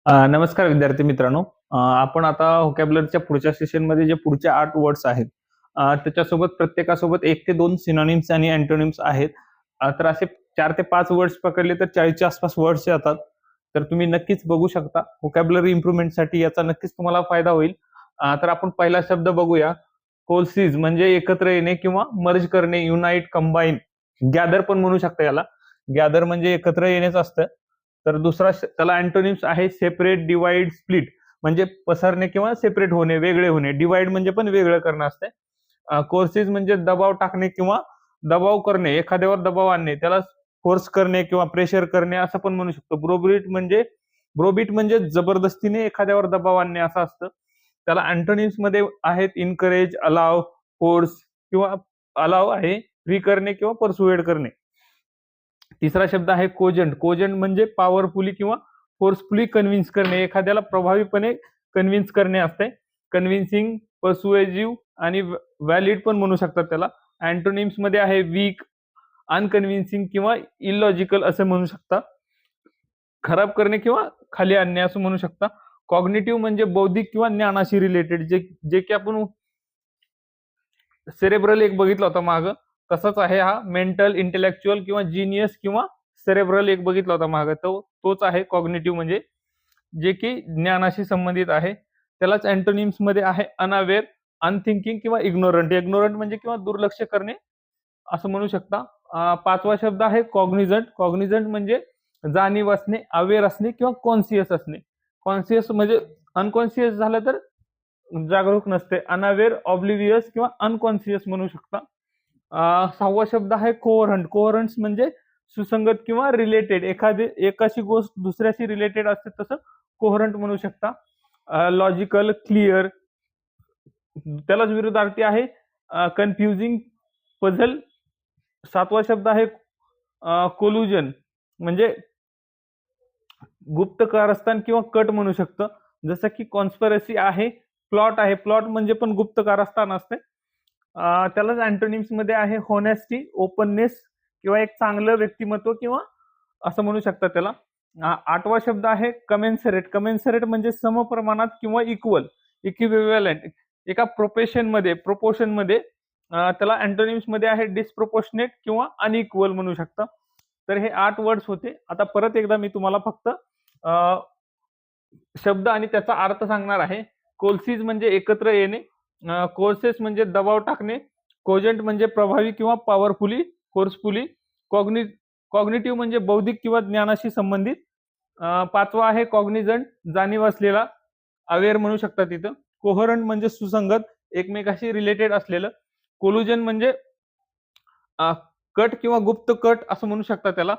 नमस्कार विद्यार्थी मित्रांनो. आपण आता व्होकॅब्युलरीच्या पुढच्या सेशनमध्ये जे पुढचे 8 वर्ड्स आहेत, त्याच्यासोबत प्रत्येकासोबत 1 ते 2 सिनोनिम्स आणि अँटोनिम्स आहेत. तर असे 4 ते 5 वर्ड्स पकडले तर 40च्या आसपास वर्ड्स येतात. तर तुम्ही नक्कीच बघू शकता. व्होकॅब्युलरी इम्प्रूव्हमेंटसाठी याचा नक्कीच तुम्हाला फायदा होईल. तर आपण पहिला शब्द बघूया. कोलसीज म्हणजे एकत्र येणे किंवा मर्ज करणे, युनाइट, कंबाईन, गॅदर पण म्हणू शकता याला. गॅदर म्हणजे एकत्र येणेच असतं. तर दुसरा त्याला अँटोनिम्स आहे सेपरेट, डिवाइड, स्प्लिट म्हणजे पसरणे किंवा सेपरेट होणे, वेगळे होणे. डिवाइड म्हणजे पण वेगळं करणं असते. कोर्सेस म्हणजे दबाव टाकणे किंवा दबाव करणे, एखाद्यावर दबाव आणणे, त्याला फोर्स करणे किंवा प्रेशर करणे असं पण म्हणू शकतो. ब्रोबिट म्हणजे जबरदस्तीने एखाद्यावर दबाव आणणे असं असतं. त्याला अँटोनिम्स मध्ये आहेत इनकरेज, अलाव, फोर्स किंवा अलाव आहे फ्री करणे किंवा परसुएड करणे. तिसरा शब्द आहे कोजंट. कोजंट म्हणजे पॉवरफुली किंवा फोर्सफुली कन्व्हिन्स करणे, एखाद्याला प्रभावीपणे कन्व्हिन्स करणे असते. कन्व्हिन्सिंग, पर्सुएजिव्ह आणि व्हॅलिड पण म्हणू शकतात त्याला. अँटोनिम्स मध्ये आहे वीक, अनकन्व्हिन्सिंग किंवा इलॉजिकल असं म्हणू शकता. खराब करणे किंवा खाली आणणे असं म्हणू शकता. कॉग्निटिव्ह म्हणजे बौद्धिक किंवा ज्ञानाशी रिलेटेड, जे जे की आपण सेरेब्रल एक बघितला होता मागं, तसाच आहे हा. मेंटल, इंटेलेक्च्युअल किंवा जीनियस किंवा सेरेब्रल एक बघितला होता मागं, तोच आहे कॉग्निटिव्ह म्हणजे, जे की ज्ञानाशी संबंधित आहे. त्यालाच अँटोनिम्स मध्ये आहे अनअवेअर, अनथिंकिंग किंवा इग्नोरंट. इग्नोरंट म्हणजे किंवा दुर्लक्ष करणे असं म्हणू शकता. पाचवा शब्द आहे कॉग्निझंट. कॉग्निझंट म्हणजे जाणीव असणे, अवेअर असणे किंवा कॉन्शियस असणे. कॉन्शियस म्हणजे अनकॉन्शियस झालं तर जागरूक नसते. अनअवेअर, ऑब्लिव्हियस किंवा अनकॉन्शियस म्हणू शकता. सहावा शब्द आहे कोहरंट. कोहरंट्स म्हणजे सुसंगत किंवा रिलेटेड, एकाशी गोष्ट दुसऱ्याशी रिलेटेड असते तसं कोहरंट म्हणू शकता. लॉजिकल, क्लिअर, त्यालाच विरुद्धार्थी आहे कन्फ्युजिंग, पझल. सातवा शब्द आहे कोल्युजन म्हणजे गुप्त कारस्थान किंवा कट म्हणू शकतं. जसं की कॉन्स्पिरसी आहे, प्लॉट आहे. प्लॉट म्हणजे पण गुप्त कारस्थान असते. त्यालाच अँटोनिम्स मध्ये आहे होनेस्टी, ओपननेस किंवा एक चांगलं व्यक्तिमत्व किंवा असं म्हणू शकता त्याला. आठवा शब्द आहे कमेन्सरेट. कमेन्सरेट म्हणजे समप्रमाणात किंवा इक्वल, इक्विव्हॅलंट. एका प्रोपोर्शन मध्ये त्याला अँटोनिम्स मध्ये आहे डिस्प्रोपोर्शनेट किंवा अनइक्वल म्हणू शकता. तर हे 8 वर्ड्स होते. आता परत एकदा मी तुम्हाला फक्त शब्द आणि त्याचा अर्थ सांगणार आहे. कोल्सीज म्हणजे एकत्र येणे, कोर्सेस म्हणजे दबाव टाकणे, कोजंट म्हणजे प्रभावी किंवा पॉवरफुली, फोर्सफुली, कॉग्निटिव्ह म्हणजे बौद्धिक किंवा ज्ञानाशी संबंधित. पाचवा आहे कॉग्निझंट, जाणीव असलेला, अवेअर म्हणू शकता तिथं. कोहरंट म्हणजे सुसंगत, एकमेकाशी रिलेटेड असलेलं. कोल्युजन म्हणजे कट किंवा गुप्त कट असं म्हणू शकता त्याला.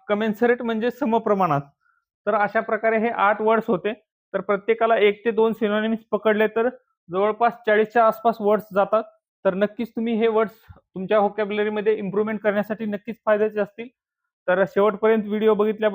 कमेन्सरेट म्हणजे समप्रमाणात. तर अशा प्रकारे हे 8 वर्ड्स होते. तर प्रत्येकाला 1 ते 2 सिनोनिम्स पकडले तर जवळपास 40च्या आसपास वर्ड्स जातात. तर नक्कीच तुम्ही हे वर्ड्स तुमच्या व्होकॅब्युलरीमध्ये इम्प्रूव्हमेंट करण्यासाठी नक्कीच फायद्याचे असतील. तर शेवटपर्यंत व्हिडिओ बघितल्याबद्दल